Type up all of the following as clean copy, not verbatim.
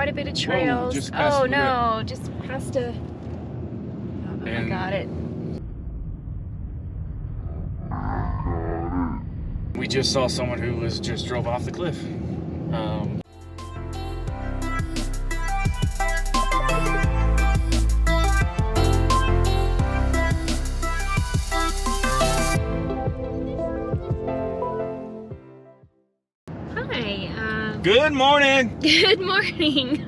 quite a bit of trails. Oh no, just past a... Oh, I got it. We just saw someone who was just drove off the cliff. Good morning! Good morning!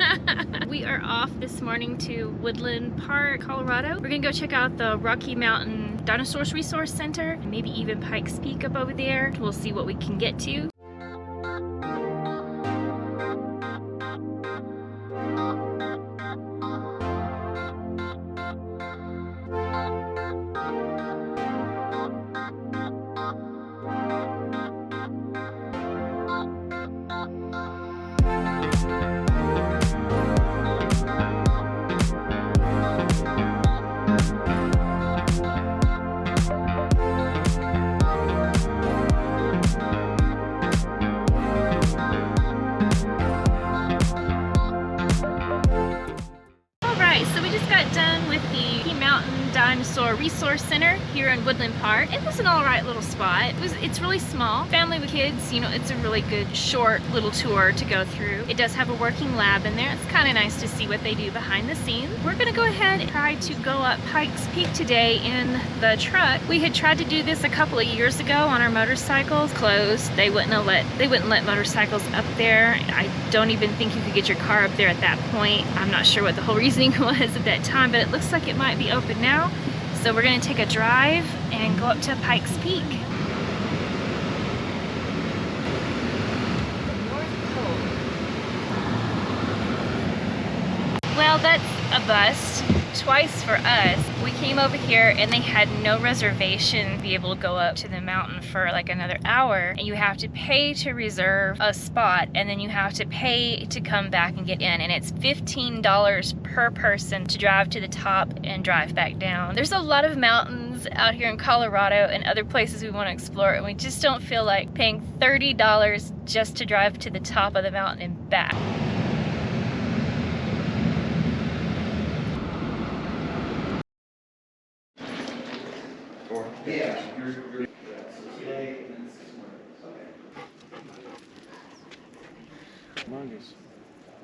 We are off this morning to Woodland Park, Colorado. We're gonna go check out the Rocky Mountain Dinosaurs Resource Center, and maybe even Pikes Peak up over there. We'll see what we can get to. Dinosaur Resource Center here in Woodland Park. It was an alright little spot. It's really small. Family with kids, you know, it's a really good short little tour to go through. It does have a working lab in there. It's kind of nice to see what they do behind the scenes. We're gonna go ahead and try to go up Pikes Peak today in the truck. We had tried to do this a couple of years ago on our motorcycles. Closed. They wouldn't let motorcycles up there. I don't even think you could get your car up there at that point. I'm not sure what the whole reasoning was at that time, but it looks like it might be open now. So we're gonna take a drive and go up to Pikes Peak. Well, that's a bust. Twice for us. We came over here and they had no reservation to be able to go up to the mountain for like another hour, and you have to pay to reserve a spot, and then you have to pay to come back and get in, and it's $15 per person to drive to the top and drive back down. There's a lot of mountains out here in Colorado and other places we want to explore, and we just don't feel like paying $30 just to drive to the top of the mountain and back. Yeah.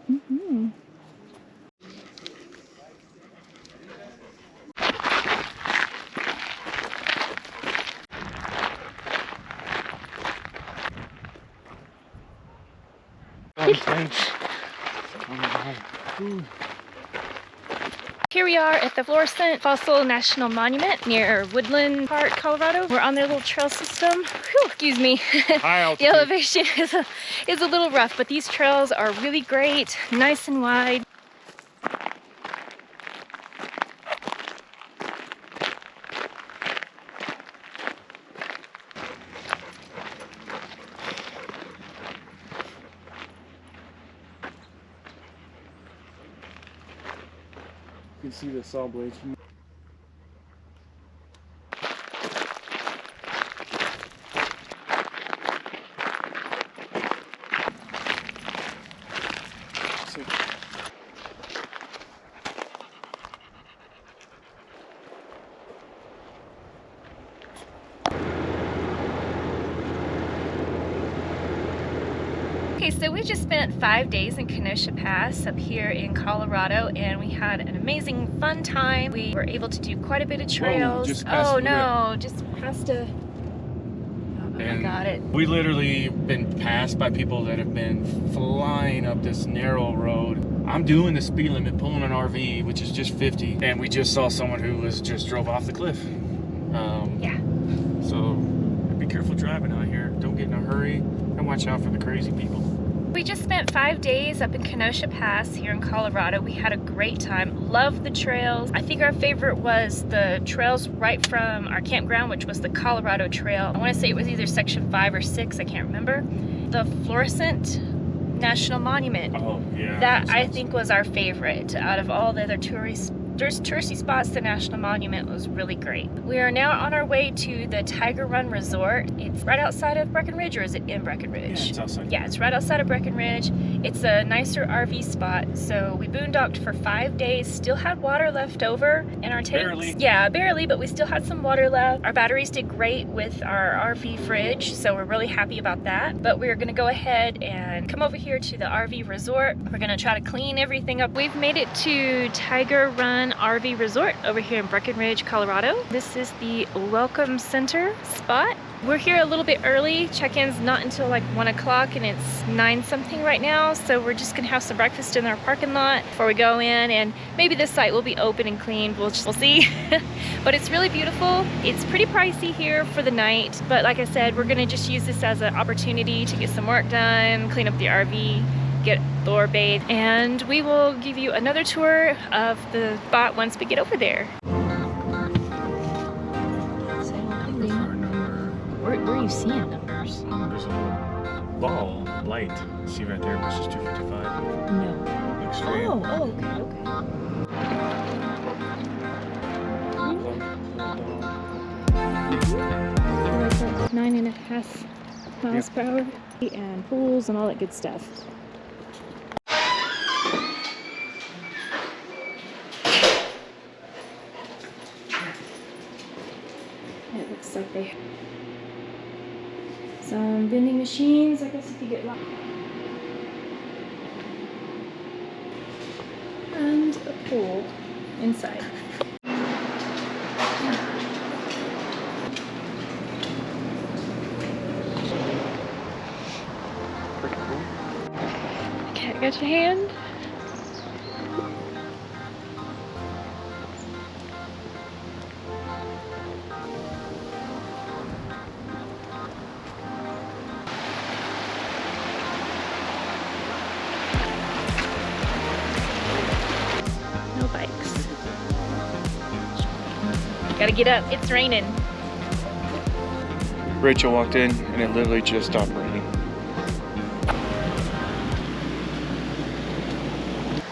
Mm-hmm. Here we are at the Fluorescent Fossil National Monument near Woodland Park, Colorado. We're on their little trail system. Whew, excuse me. The elevation is a little rough, but these trails are really great, nice and wide. You can see the saw blades. Okay, so we just spent 5 days in Kenosha Pass up here in Colorado, and we had an amazing fun time. We were able to do quite a bit of trails. Just past a... Oh, I got it. We literally been passed by people that have been flying up this narrow road. I'm doing the speed limit, pulling an RV, which is just 50, and we just saw someone who was just drove off the cliff. Yeah. So be careful driving out here. Don't get in a hurry, and watch out for the crazy people. We just spent 5 days up in Kenosha Pass here in Colorado. We had a great time. Loved the trails. I think our favorite was the trails right from our campground, which was the Colorado Trail. I want to say it was either section 5 or 6, I can't remember. The Fluorescent National Monument. Oh, yeah. That I think was our favorite out of all the other touristy spots. The National Monument was really great. We are now on our way to the Tiger Run Resort. It's right outside of Breckenridge, or is it in Breckenridge? Yeah, it's outside. Yeah, it's right outside of Breckenridge. It's a nicer RV spot. So we boondocked for 5 days, still had water left over in our tanks. Barely. Yeah, barely, but we still had some water left. Our batteries did great with our RV fridge, so we're really happy about that. But we're gonna go ahead and come over here to the RV resort. We're gonna try to clean everything up. We've made it to Tiger Run RV Resort over here in Breckenridge, Colorado. This is the Welcome Center spot. We're here a little bit early. Check-in's not until like 1 o'clock and it's 9 something right now. So we're just gonna have some breakfast in our parking lot before we go in, and maybe this site will be open and clean. We'll see. But it's really beautiful. It's pretty pricey here for the night. But like I said, we're gonna just use this as an opportunity to get some work done, clean up the RV, get Thor bathed, and we will give you another tour of the spot once we get over there. Where are you seeing numbers? There's a ball light. See right there, versus 255. No. Looks straight. Oh, okay. 9.5 miles per hour, and pools and all that good stuff. It looks like they have some vending machines. I guess if you get locked. And a pool inside. Okay, got your hand. No bikes. Gotta get up, it's raining. Rachel walked in and it literally just stopped raining.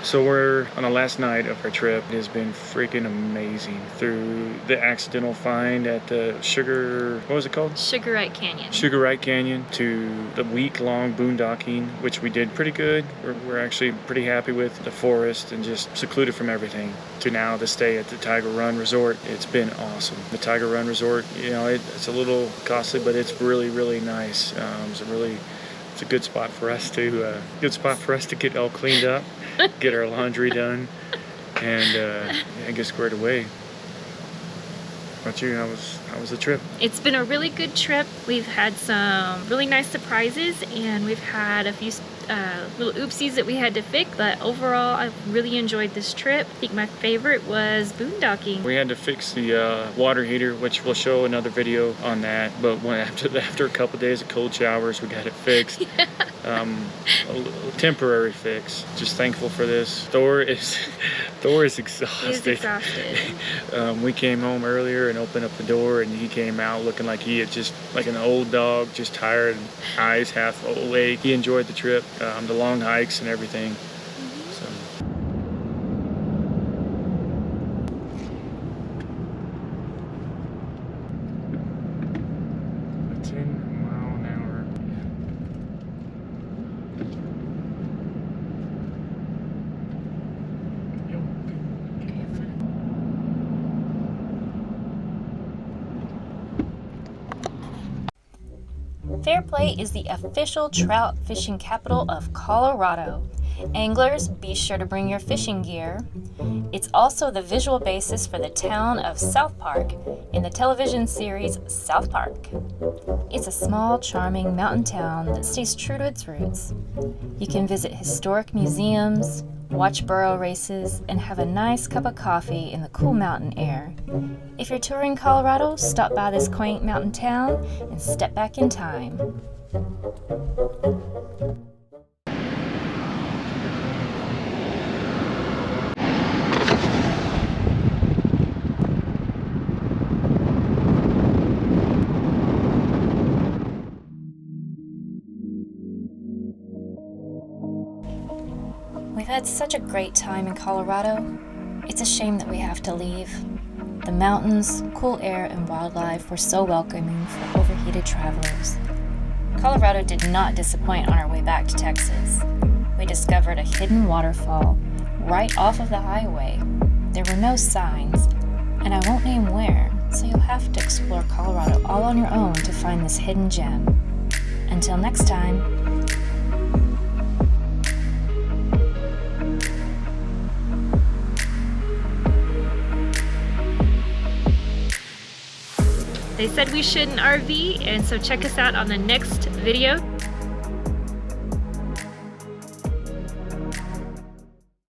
So we're on the last night of our trip. It has been freaking amazing. Through the accidental find at the what was it called? Sugarite Canyon. Sugarite Canyon, to the week-long boondocking, which we did pretty good. We're actually pretty happy with the forest and just secluded from everything. To now the stay at the Tiger Run Resort. It's been awesome. The Tiger Run Resort, you know, it's a little costly, but it's really, really nice. It's a good spot for us to get all cleaned up, get our laundry done, and get squared away. How about you? How was the trip? It's been a really good trip. We've had some really nice surprises, and we've had a few little oopsies that we had to fix, but overall I really enjoyed this trip. I think my favorite was boondocking. We had to fix the water heater, which we'll show another video on that, but after a couple of days of cold showers, we got it fixed. A temporary fix. Just thankful for this. Thor is exhausted. He's exhausted. We came home earlier and opened up the door, and he came out looking like he had just like an old dog, just tired, eyes half awake. He enjoyed the trip, the long hikes and everything. So. A 10-mile-an-hour. Fairplay is the official trout fishing capital of Colorado. Anglers, be sure to bring your fishing gear. It's also the visual basis for the town of South Park in the television series South Park. It's a small, charming mountain town that stays true to its roots. You can visit historic museums, watch burro races, and have a nice cup of coffee in the cool mountain air. If you're touring Colorado, stop by this quaint mountain town and step back in time. We've had such a great time in Colorado. It's a shame that we have to leave. The mountains, cool air, and wildlife were so welcoming for overheated travelers. Colorado did not disappoint on our way back to Texas. we discovered a hidden waterfall right off of the highway. There were no signs, and I won't name where, so you'll have to explore Colorado all on your own to find this hidden gem. Until next time. They said we shouldn't RV, and so check us out on the next video.